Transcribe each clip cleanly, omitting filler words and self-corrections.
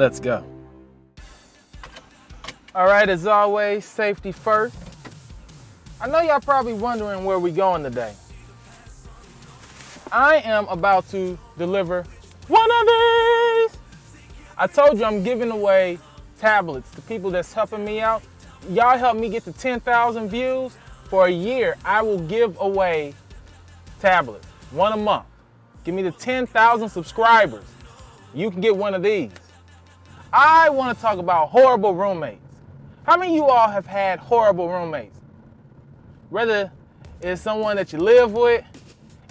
Let's go. All right, as always, safety first. I know y'all probably wondering where we going today. I am about to deliver one of these. I told you I'm giving away tablets to people that's helping me out. Y'all help me get to 10,000 views. For a year, I will give away tablets, one a month. Give me the 10,000 subscribers. You can get one of these. I want to talk about horrible roommates. How many of you all have had horrible roommates? Whether it's someone that you live with,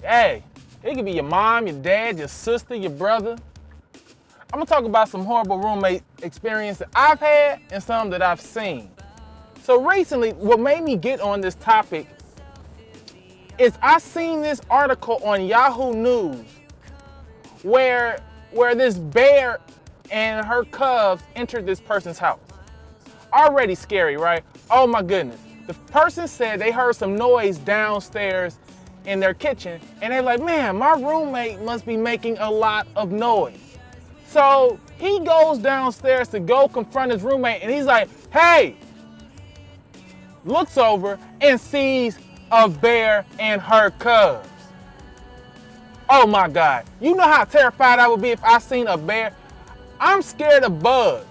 hey, it could be your mom, your dad, your sister, your brother. I'm gonna talk about some horrible roommate experience that I've had and some that I've seen. So recently, what made me get on this topic is I seen this article on Yahoo News where this bear and her cubs entered this person's house. Already scary, right? Oh my goodness. The person said they heard some noise downstairs in their kitchen, and they're like, man, my roommate must be making a lot of noise. So he goes downstairs to go confront his roommate, and he's like, hey, looks over and sees a bear and her cubs. Oh my God. You know how terrified I would be if I seen a bear? I'm scared of bugs.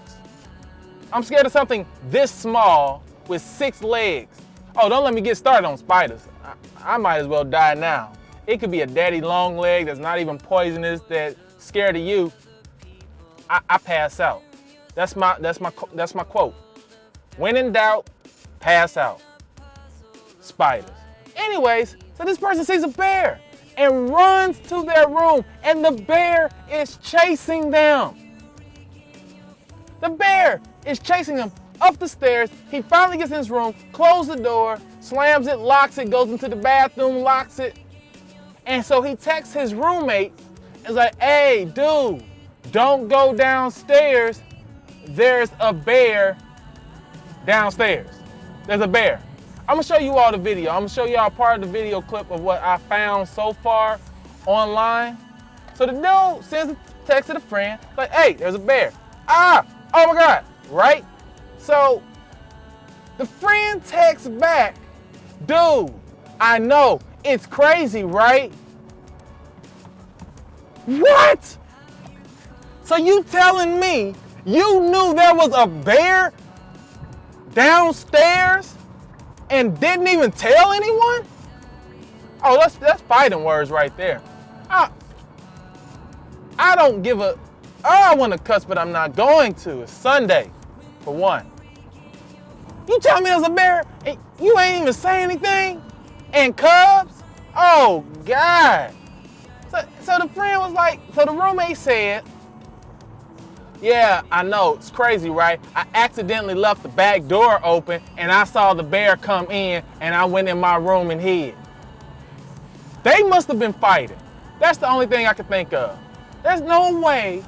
I'm scared of something this small with 6 legs. Oh, don't let me get started on spiders. I might as well die now. It could be a daddy long leg that's not even poisonous, that's scared of you. I pass out. That's my quote. When in doubt, pass out. Spiders. Anyways, so this person sees a bear and runs to their room, and the bear is chasing them. The bear is chasing them up the stairs. He finally gets in his room, closes the door, slams it, locks it, goes into the bathroom, locks it. And so he texts his roommate and is like, hey, dude, don't go downstairs. There's a bear downstairs. There's a bear. I'm gonna show you all the video. I'm gonna show y'all part of the video clip of what I found so far online. So the dude sends a text to the friend, like, hey, there's a bear. Oh my God, right? So the friend texts back, dude, I know, it's crazy, right? What? So you telling me you knew there was a bear downstairs and didn't even tell anyone? Oh, that's fighting words right there. I don't give a, I want to cuss, but I'm not going to. It's Sunday, for one. You tell me there's a bear and you ain't even say anything? And cubs? Oh, God. So the friend was like, so the roommate said, yeah, I know, it's crazy, right? I accidentally left the back door open and I saw the bear come in and I went in my room and hid. They must have been fighting. That's the only thing I could think of. There's no way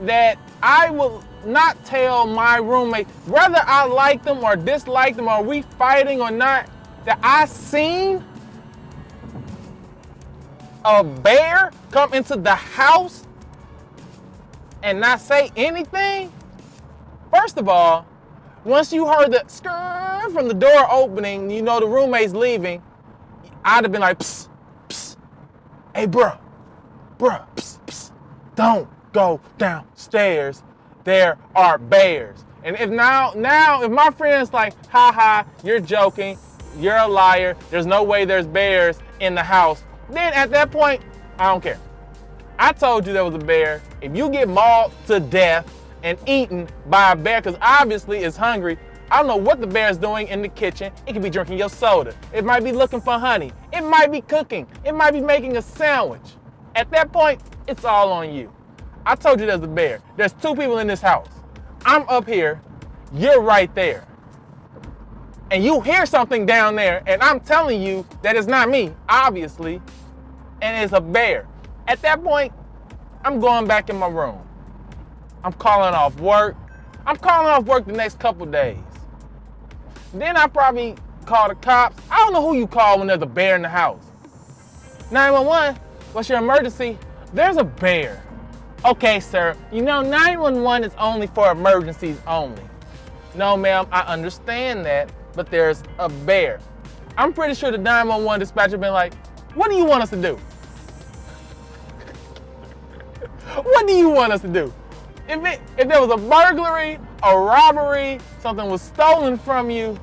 that I will not tell my roommate, whether I like them or dislike them, or we fighting or not, that I seen a bear come into the house and not say anything. First of all, once you heard the skr from the door opening, you know the roommate's leaving, I'd have been like, psst, psst, hey bruh, psst, psst, don't go downstairs. There are bears. And if now if my friend's like, ha, you're joking, you're a liar, there's no way there's bears in the house, then at that point, I don't care. I told you there was a bear. If you get mauled to death and eaten by a bear, because obviously it's hungry, I don't know what the bear's doing in the kitchen. It could be drinking your soda. It might be looking for honey. It might be cooking. It might be making a sandwich. At that point, it's all on you. I told you there's a bear. There's 2 people in this house. I'm up here. You're right there. And you hear something down there, and I'm telling you that it's not me, obviously, and it's a bear. At that point, I'm going back in my room. I'm calling off work. I'm calling off work the next couple days. Then I probably call the cops. I don't know who you call when there's a bear in the house. 911, what's your emergency? There's a bear Okay, sir, 911 is only for emergencies only. No, ma'am, I understand that, but there's a bear. I'm pretty sure the 911 dispatcher been like, what do you want us to do? What do you want us to do? If there was a burglary, a robbery, something was stolen from you,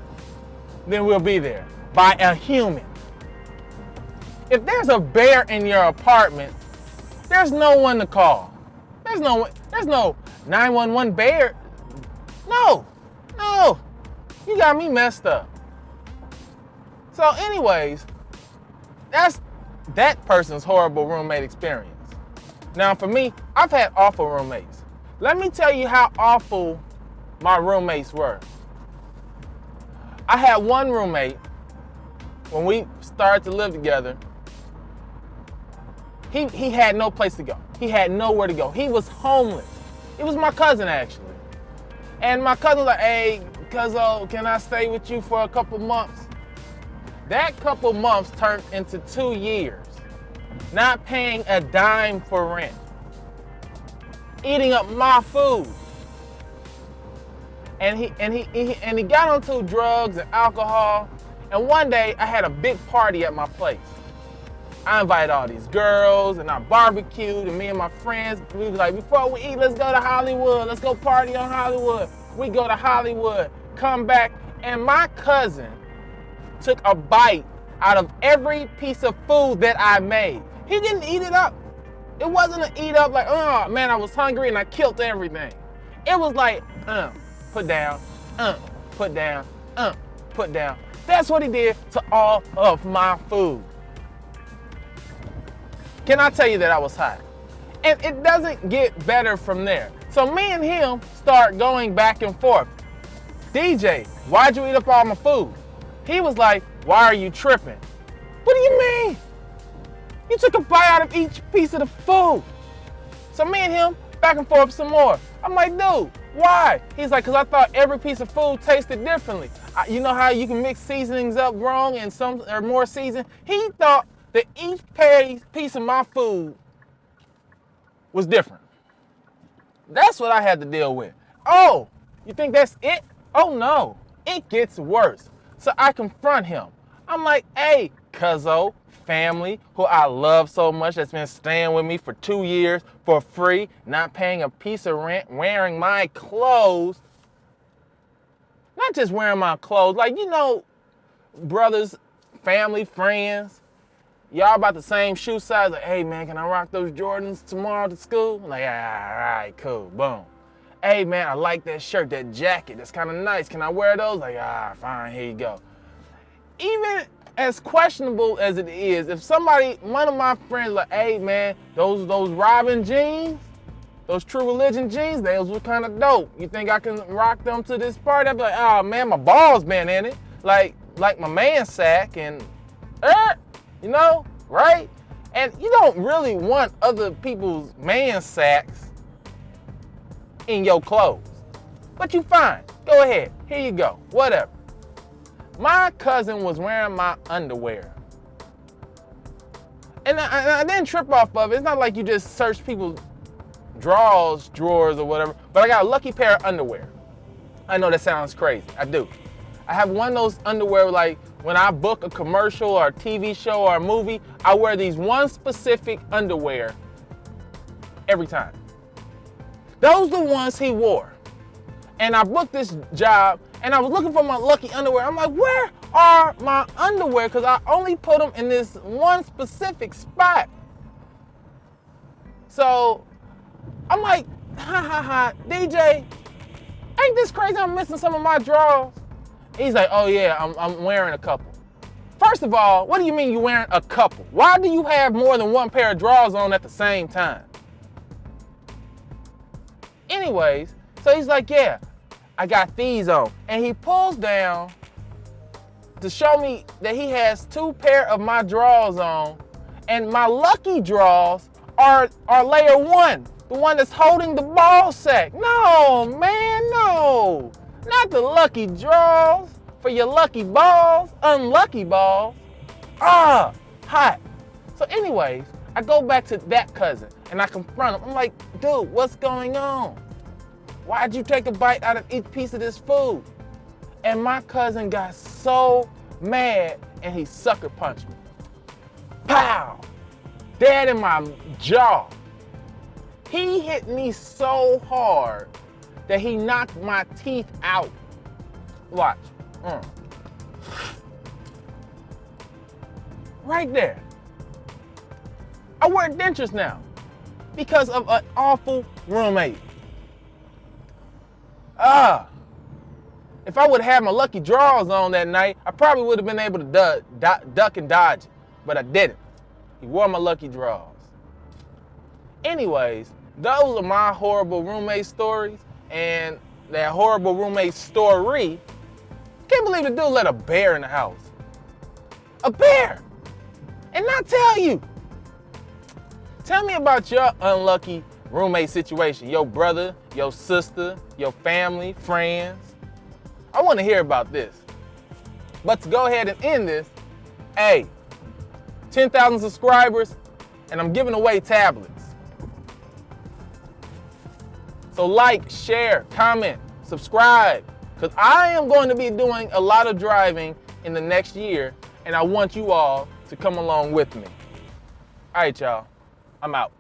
then we'll be there by a human. If there's a bear in your apartment, there's no one to call. There's no 911 bear. No, you got me messed up. So anyways, that's that person's horrible roommate experience. Now for me, I've had awful roommates. Let me tell you how awful my roommates were. I had one roommate, when we started to live together, he had no place to go. He had nowhere to go. He was homeless. It was my cousin, actually. And my cousin was like, hey, cuzzo, can I stay with you for a couple months? That couple months turned into 2 years, not paying a dime for rent, eating up my food. And he got onto drugs and alcohol. And one day I had a big party at my place. I invited all these girls and I barbecued, and me and my friends, we was like, before we eat, let's go to Hollywood. Let's go party on Hollywood. We go to Hollywood, come back, and my cousin took a bite out of every piece of food that I made. He didn't eat it up. It wasn't an eat up like, oh man, I was hungry and I killed everything. It was like, put down, put down, put down. That's what he did to all of my food. Can I tell you that I was hot? And it doesn't get better from there. So me and him start going back and forth. DJ, why'd you eat up all my food? He was like, why are you tripping? What do you mean? You took a bite out of each piece of the food. So me and him back and forth some more. I'm like, dude, why? He's like, because I thought every piece of food tasted differently. You know how you can mix seasonings up wrong and some are more seasoned? He thought that each piece of my food was different. That's what I had to deal with. Oh, you think that's it? Oh no, it gets worse. So I confront him. I'm like, hey, cuzzo, family who I love so much, that's been staying with me for 2 years for free, not paying a piece of rent, wearing my clothes. Not just wearing my clothes, like, brothers, family, friends, y'all about the same shoe size. Like, hey man, can I rock those Jordans tomorrow to school? Like, all right, cool, boom. Hey man, I like that shirt, that jacket, that's kind of nice. Can I wear those? Like, fine, here you go. Even as questionable as it is, if one of my friends like, hey man, those Robin jeans, those True Religion jeans, those were kind of dope. You think I can rock them to this party? I'd be like, oh man, my balls been in it. Like my man sack and, right? And you don't really want other people's man sacks in your clothes. But you fine, go ahead, here you go, whatever. My cousin was wearing my underwear. And I didn't trip off of it. It's not like you just search people's drawers or whatever, but I got a lucky pair of underwear. I know that sounds crazy, I do. I have one of those underwear, like when I book a commercial or a TV show or a movie, I wear these one specific underwear every time. Those are the ones he wore. And I booked this job and I was looking for my lucky underwear. I'm like, where are my underwear? Because I only put them in this one specific spot. So I'm like, DJ, ain't this crazy? I'm missing some of my drawers. He's like, oh yeah, I'm wearing a couple. First of all, what do you mean you're wearing a couple? Why do you have more than one pair of drawers on at the same time? Anyways, so he's like, yeah, I got these on. And he pulls down to show me that he has 2 pair of my drawers on, and my lucky drawers are layer 1, the one that's holding the ball sack. No, man, no. Not the lucky drawers for your lucky balls, unlucky balls. Hot. So anyways, I go back to that cousin And I confront him. I'm like, dude, what's going on? Why'd you take a bite out of each piece of this food? And my cousin got so mad and he sucker punched me. Pow! Dead in my jaw. He hit me so hard that he knocked my teeth out. Watch. Right there. I wear dentures now because of an awful roommate. If I would have had my lucky draws on that night, I probably would have been able to duck and dodge it, but I didn't. He wore my lucky draws. Anyways, those are my horrible roommate stories and that horrible roommate story. Can't believe the dude let a bear in the house. A bear! And not tell you. Tell me about your unlucky roommate situation. Your brother, your sister, your family, friends. I want to hear about this. But to go ahead and end this, hey, 10,000 subscribers and I'm giving away tablets. So like, share, comment, subscribe, because I am going to be doing a lot of driving in the next year and I want you all to come along with me. All right, y'all, I'm out.